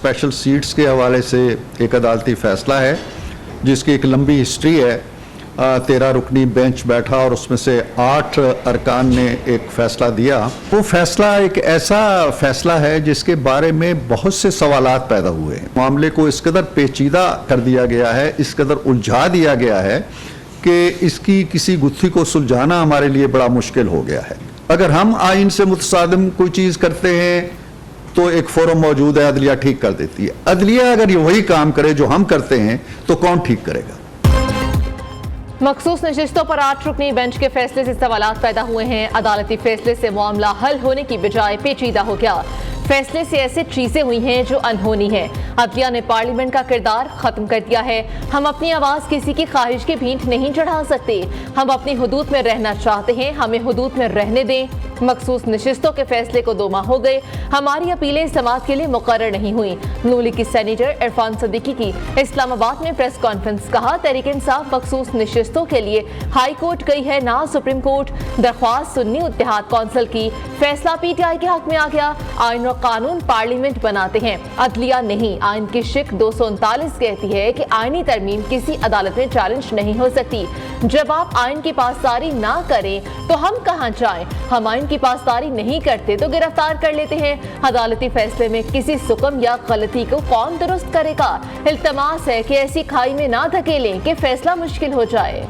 Special seats के हवाले से एक अदालती फ़ैसला है जिसकी एक लंबी हिस्ट्री है। 13 रुकनी बेंच बैठा और उसमें से 8 अरकान ने एक फ़ैसला दिया। वो फ़ैसला एक ऐसा फ़ैसला है जिसके बारे में बहुत से सवालात पैदा हुए हैं। मामले को इस कदर पेचीदा कर दिया गया है, इस कदर उलझा दिया गया है कि इसकी किसी गुत्थी को सुलझाना हमारे लिए बड़ा मुश्किल हो गया है। अगर हम आइन से मुतसादिम कोई चीज़ करते हैं तो एक फोरम मौजूद है, अदलिया ठीक कर देती है। अदलिया अगर ये वही काम करे जो हम करते हैं तो कौन ठीक करेगा? मखसूस नशिस्तों पर 8 रुकनी बेंच के फैसले से सवालात पैदा हुए हैं। अदालती फैसले से मामला हल होने की बजाय पेचीदा हो गया। फैसले से ऐसी चीजें हुई हैं जो अनहोनी है। अदलिया ने पार्लियामेंट का किरदार खत्म कर दिया है। हम अपनी आवाज किसी की ख्वाहिश की भींट नहीं चढ़ा सकते। हम अपनी हुदूद में रहना चाहते हैं, हमें हुदूद में रहने दें। मखसूस नशिस्तों के फैसले को 2 माह हो गए। हमारी अपीलें समाअत के लिए मुकर्रर नहीं हुई। नून लीग की सेनेटर इरफान सदीकी की इस्लामाबाद में प्रेस कॉन्फ्रेंस। कहा, तहरीक इंसाफ मखसूस नशिस्तों के लिए हाई कोर्ट गई है, ना सुप्रीम कोर्ट। दरख्वास्त सुन्नी इत्तेहाद कौंसिल की, फैसला पीटीआई के हक में आ गया। आइन और कानून पार्लियामेंट बनाते हैं, अदलिया नहीं। आइन की शिक 239 कहती है कि आईनी तरमीम किसी अदालत में चैलेंज नहीं हो सकती। जब आप आइन की पासदारी ना करें तो हम कहां जाएं? हम आइन की पासदारी नहीं करते तो गिरफ्तार कर लेते हैं। अदालती फैसले में किसी सुकम या गलती को कौन दुरुस्त करेगा? इल्तमास है कि ऐसी खाई में ना धकेलें कि फैसला मुश्किल हो जाए।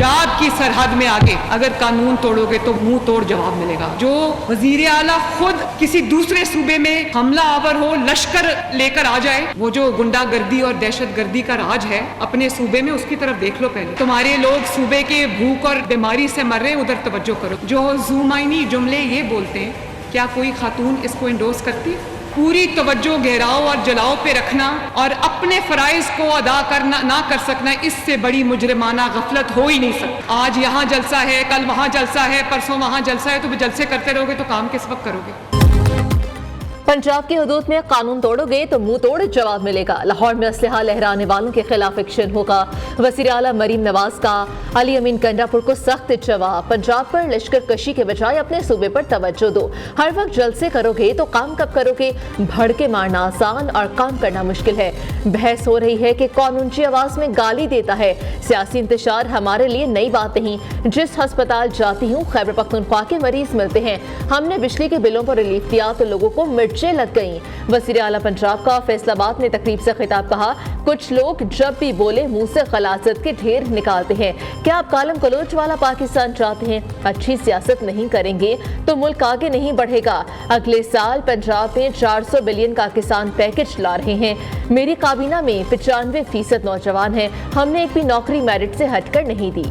पंजाब की सरहद में आगे अगर कानून तोड़ोगे तो मुंह तोड़ जवाब मिलेगा। जो वजीर आला खुद किसी दूसरे सूबे में हमला आवर हो, लश्कर लेकर आ जाए, वो जो गुंडागर्दी और दहशतगर्दी का राज है अपने सूबे में, उसकी तरफ देख लो पहले। तुम्हारे लोग सूबे के भूख और बीमारी से मर रहे हैं, उधर तवज्जो करो। जो जुमाइनी जुमले ये बोलते हैं, क्या कोई खातून इसको इंडोर्स करती? पूरी तवज्जो गहराओ और जलाओ पे रखना और अपने फराइज को अदा करना ना कर सकना, इससे बड़ी मुजरिमाना गफलत हो ही नहीं सकती। आज यहाँ जलसा है, कल वहाँ जलसा है, परसों वहाँ जलसा है, तो जलसे करते रहोगे तो काम किस वक्त करोगे? पंजाब की हुदूद में कानून तोड़ोगे तो मुंह तोड़ जवाब मिलेगा। लाहौर में असलहा लहराने वालों के खिलाफ एक्शन होगा। वज़ीर आला मरीम नवाज का अली अमीन कंडापुर को सख्त जवाब। पंजाब पर लश्कर कशी के बजाय अपने सूबे पर तवज्जो दो। हर वक्त जलसे करोगे तो काम कब करोगे? भड़ के मारना आसान और काम करना मुश्किल है। बहस हो रही है कि कौन ऊंची आवाज में गाली देता है। सियासी इंतशार हमारे लिए नई बात नहीं। जिस अस्पताल जाती हूँ खैबर पख्तूनख्वा के मरीज मिलते हैं। हमने बिजली के बिलों पर रिलीफ दिया तो लोगों को लग गई। वज़ीर आला पंजाब का फैसलाबाद में तकरीब से खिताब। कहा, कुछ लोग जब भी बोले मुंह से गलाजत के ढेर निकालते हैं। क्या आप कालम कलोच वाला पाकिस्तान चाहते हैं? अच्छी सियासत नहीं करेंगे तो मुल्क आगे नहीं बढ़ेगा। अगले साल पंजाब में 400 बिलियन का किसान पैकेज ला रहे हैं। मेरी काबीना में 95% नौजवान हैं। हमने एक भी नौकरी मेरिट से हटकर नहीं दी।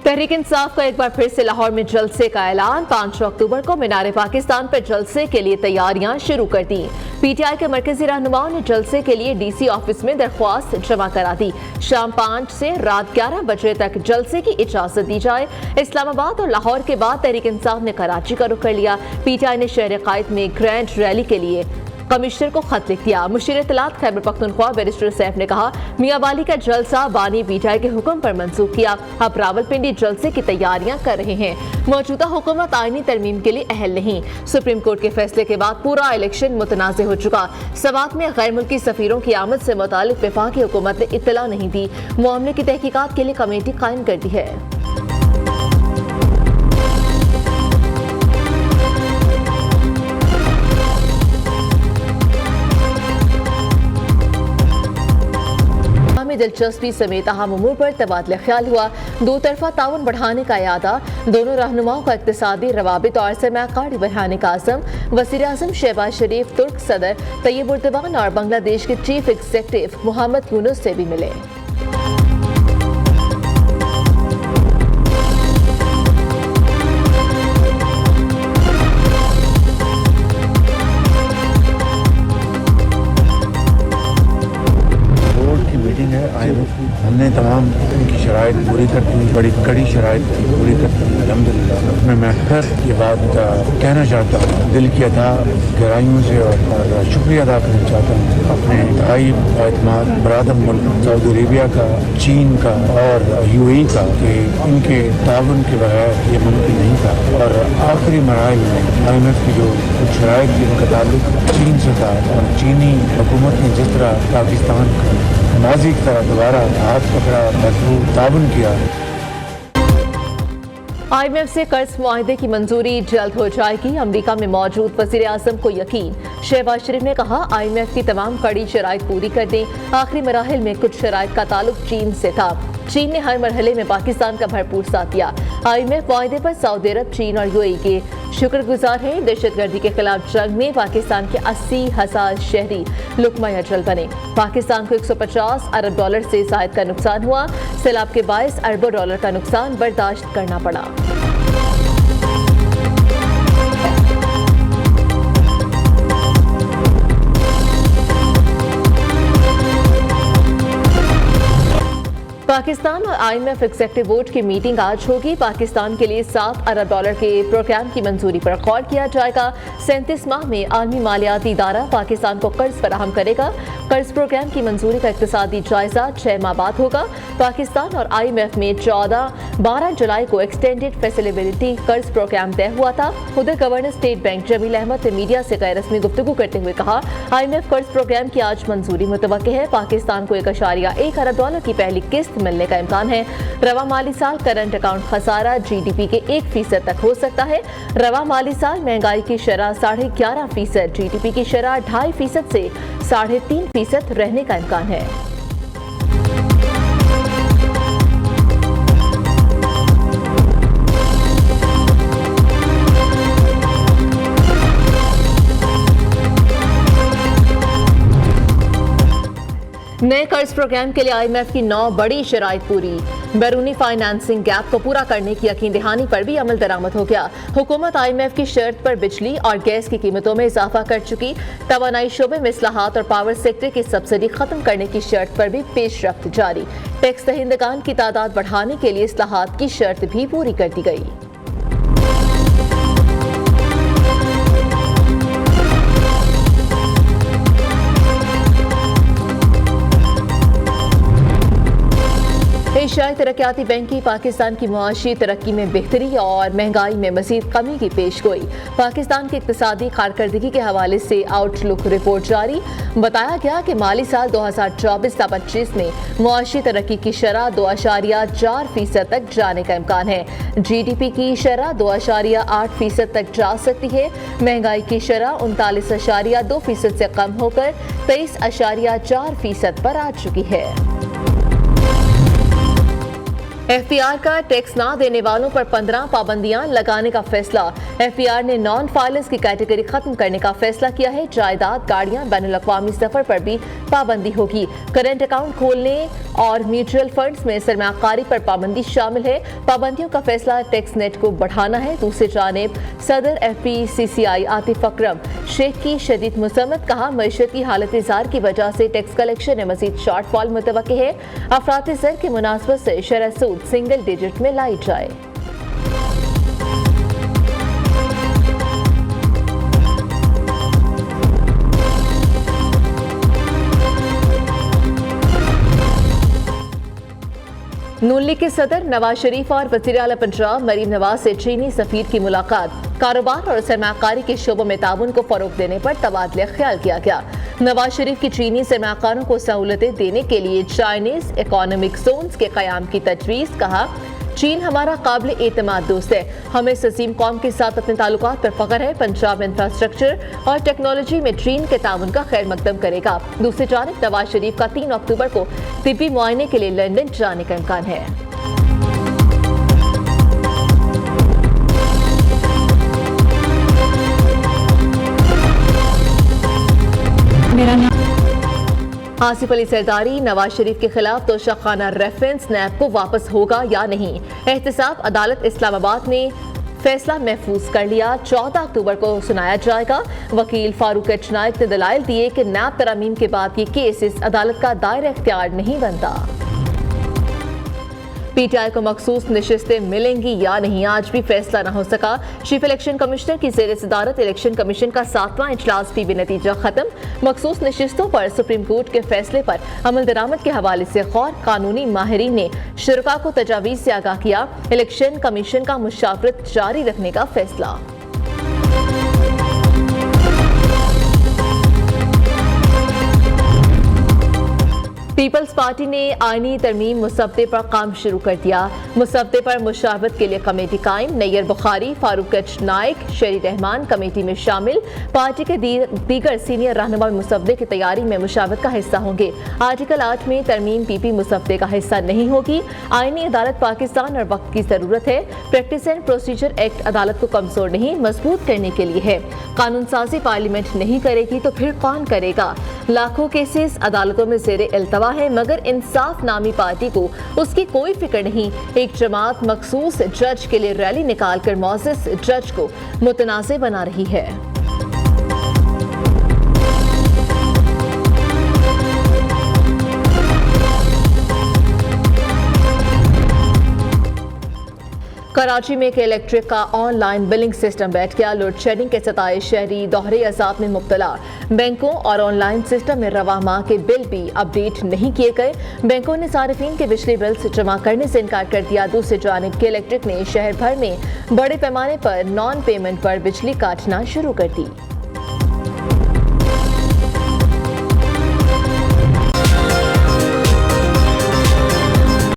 तहरीक इंसाफ का एक बार फिर से लाहौर में जलसे का ऐलान। 5 अक्टूबर को मीनार पाकिस्तान पर जलसे के लिए तैयारियां शुरू कर दी। पीटीआई के मरकजी रहनुमाओं ने जलसे के लिए डीसी ऑफिस में दरख्वास्त जमा करा दी। शाम 5 से रात 11 बजे तक जलसे की इजाजत दी जाए। इस्लामाबाद और लाहौर के बाद तहरीक इंसाफ ने कराची का रुख कर लिया। पीटीआई ने शहर कायद में ग्रैंड रैली के लिए कमिश्नर को खत लिख दिया। मुशीर इत्तलात खैबर पख्तूनख्वा बैरिस्टर सैफ ने कहा, मियां वाली का जलसा बानी पीटीआई के हुक्म पर मंसूख किया। अब रावलपिंडी जलसे की तैयारियां कर रहे हैं। मौजूदा हुकूमत आईनी तरमीम के लिए अहल नहीं। सुप्रीम कोर्ट के फैसले के बाद पूरा इलेक्शन मुतनाज़ हो चुका। समात में गैर मुल्की सफीरों की आमद से मुतालिक वफाकी हुकूमत ने इत्तला नहीं दी। मामले की तहकीकात के लिए कमेटी कायम कर दी है। दिलचस्पी समेत अहम उमूर पर तबादला ख्याल हुआ। दो तरफा ताउन बढ़ाने का इरादा। दोनों रहनुमाओं का इक्तिसादी रवाबित और सरमायाकारी बढ़ाने का आज़म। वज़ीर आज़म शहबाज शरीफ, तुर्क सदर तैयब उर्दवान और बांग्लादेश के चीफ एग्जीक्यूटिव मोहम्मद यूनुस से भी मिले। IMF की हमने तमाम उनकी शराइत पूरी कर दी, बड़ी कड़ी शराइत पूरी कर दी अल्हम्दुलिल्लाह। मैं फिर ये बात कहना चाहता हूँ, दिल की अदा गहराइयों से और शुक्रिया अदा करना चाहता हूँ अपने भाई एतमाद बरादर मुल्क सऊदी अरेबिया का, चीन का और यूएई का, कि इनके ताउन के बगैर ये मुमकिन नहीं था। और आखिरी मराइल में IMF की जो कुछ शराइत थी उनका ताल्लुक चीन से था और चीनी हुकूमत ने जिस तरह पाकिस्तान को माजी की तरह दोबारा हाथ पकड़ा, मजबूत ताउन किया। IMF से कर्ज मुआहदे की मंजूरी जल्द हो जाएगी, अमेरिका में मौजूद वजीर आजम को यकीन। शहबाज शरीफ ने कहा IMF की तमाम कड़ी शराइत पूरी कर दें। आखिरी मराहिल में कुछ शराइत का ताल्लुक चीन से था। चीन ने हर मरहले में पाकिस्तान का भरपूर साथ दिया। IMF मुआहदे पर सऊदी अरब, चीन और UAE के शुक्रगुजार हैं। दहशतगर्दी के खिलाफ जंग में पाकिस्तान के 80,000 शहरी लुकमा अजल बने। पाकिस्तान को $150 अरब से ज़ायद का नुकसान हुआ। सैलाब के बायस अरबों डॉलर का नुकसान बर्दाश्त करना पड़ा। पाकिस्तान और IMF एग्जेक्टिव बोर्ड की मीटिंग आज होगी। पाकिस्तान के लिए $7 अरब के प्रोग्राम की मंजूरी पर गौर किया जाएगा। 37 माह में आलमी मालियाती इदारा पाकिस्तान को कर्ज फराहम करेगा। कर्ज प्रोग्राम की मंजूरी का इक्तिसादी जायजा 6 माह बाद होगा। पाकिस्तान और IMF में 12 जुलाई को एक्सटेंडेड फैसिलिटेबिलिटी कर्ज प्रोग्राम तय हुआ था। उधर governor state bank Jamil Ahmed ने मीडिया से गैर रस्मी गुफ्तगू करते हुए कहा, IMF कर्ज प्रोग्राम की आज मंजूरी मुतवक्किल है। पाकिस्तान को $1.1 अरब की पहली किस्त मिलने का इम्कान है। रवा माली साल करंट अकाउंट खसारा GDP के 1% तक हो सकता है। रवा माली साल महंगाई की शरह 11.5%, GDP की शरह 2.5% से 3.5% रहने का इम्कान है। नए कर्ज प्रोग्राम के लिए IMF की 9 बड़ी शराइत पूरी। बैरूनी फाइनेंसिंग गैप को पूरा करने की यकीन दहानी पर भी अमल दरामद हो गया। हुकूमत IMF की शर्त पर बिजली और गैस की कीमतों में इजाफा कर चुकी। तवानाई शोबे में इस्लाहात और पावर सेक्टर की सब्सिडी खत्म करने की शर्त पर भी पेशरफ्त जारी। टैक्स दहिंदगान की तादाद बढ़ाने के लिए इस्लाहात की शर्त भी पूरी कर दी गई। एशियाई तरक्याती बैंक की पाकिस्तान की मुआशी तरक्की में बेहतरी और महंगाई में मजीद कमी की पेशगोई। पाकिस्तान की इक्तिसादी कारकर्दगी के हवाले से आउटलुक रिपोर्ट जारी। बताया गया कि माली साल 2024-25 में मुआशी तरक्की की शरह 2.4% तक जाने का इम्कान है। GDP की शरह 2.8% तक जा सकती है। महंगाई की शरह 39.2% से कम होकर 23.4% पर आ चुकी है। FPR का टैक्स ना देने वालों पर 15 पाबंदियां लगाने का फैसला। FPR ने नॉन फाइलर्स की कैटेगरी खत्म करने का फैसला किया है। जायदाद, गाड़ियां, बैनुल-अक़वामी सफर पर भी पाबंदी होगी। करंट अकाउंट खोलने और म्यूचुअल फंड्स में सरमायाकारी पर पाबंदी शामिल है। पाबंदियों का फैसला टैक्स नेट को बढ़ाना है। दूसरी जानिब सदर FPCCI आतिफ अकरम शेख की शदीद मुसम्मत, कहा मईशत की हालत ज़ार की वजह से टैक्स कलेक्शन में मजीद शॉर्टफॉल मुतवक्किल है। अफराती ज़र की मुनासबत से शरह सूद सिंगल डिजिट में लाई जाए। नून लीग के सदर नवाज शरीफ और वज़ीर आला पंजाब मरीम नवाज से चीनी सफीर की मुलाकात। कारोबार और सरमायाकारी के शोबों में ताउन को फरोग देने पर तबादला ख्याल किया गया। नवाज शरीफ की चीनी सरमायाकारों को सहूलतें देने के लिए चाइनीज इकोनॉमिक जोन्स के क़याम की तजवीज़। कहा, चीन हमारा काबिल एतमाद दोस्त है। हमें इस अजीम कौम के साथ अपने ताल्लुकात पर फख्र है। पंजाब इंफ्रास्ट्रक्चर और टेक्नोलॉजी में चीन के ताउन का खैर मकदम करेगा। दूसरी जानिब नवाज शरीफ का 3 अक्टूबर को तिब्बी मुआयने के लिए लंदन जाने का इम्कान है। आसिफ अली सरदारी, नवाज शरीफ के खिलाफ तोशाखाना रेफरेंस नैब को वापस होगा या नहीं। एहतसाब अदालत इस्लामाबाद ने फैसला महफूज कर लिया। 14 अक्टूबर को सुनाया जाएगा। वकील फारूक एच नाइक ने दलाइल दिए कि नैब तरामीम के बाद ये केस इस अदालत का दायरा इख्तियार नहीं बनता। पीटीआई को मखसूस नशिस्तें मिलेंगी या नहीं, आज भी फैसला न हो सका। चीफ इलेक्शन कमिश्नर की ज़ेर सदारत इलेक्शन कमीशन का 7वां इजलास भी बेनतीजा खत्म। मखसूस नशिस्तों पर सुप्रीम कोर्ट के फैसले पर अमल दरामद के हवाले से गौर, कानूनी माहिरीन ने शुरका को तजावीज़ से आगाह किया। इलेक्शन कमीशन का मुशावरत जारी रखने का फैसला। पीपल्स पार्टी ने आईनी तरमीम मुसद्दे पर काम शुरू कर दिया। मुसद्दे पर मुशावरत के लिए कमेटी कायम। नैयर बुखारी, फारूक एच नाइक, शेरी रहमान कमेटी में शामिल। पार्टी के दीगर सीनियर रहनुमा मुसद्दे की तैयारी में मुशावरत का हिस्सा होंगे। आर्टिकल 8 में तरमीम पीपी मुसद्दे का हिस्सा नहीं होगी। आईनी अदालत पाकिस्तान और वक्त की जरूरत है। प्रैक्टिस एंड प्रोसीजर एक्ट अदालत को कमजोर नहीं, मजबूत करने के लिए है। कानून साजी पार्लियामेंट नहीं करेगी तो फिर कौन करेगा? लाखों केसेस अदालतों में ज़ेरे इल्तवा है, मगर इंसाफ नामी पार्टी को उसकी कोई फिक्र नहीं। एक जमात मखसूस जज के लिए रैली निकालकर मौजिज़ जज को मुतनाज़े बना रही है। कराची में एक इलेक्ट्रिक का ऑनलाइन बिलिंग सिस्टम बैठ गया। लोड शेडिंग के सताए शहरी दोहरे अजाब में मुब्तला। बैंकों और ऑनलाइन सिस्टम में रवा माह के बिल भी अपडेट नहीं किए गए। बैंकों ने सारिफीन के बिजली बिल्स जमा करने से इनकार कर दिया। दूसरी जानिब के इलेक्ट्रिक ने शहर भर में बड़े पैमाने पर नॉन पेमेंट पर बिजली काटना शुरू कर दी।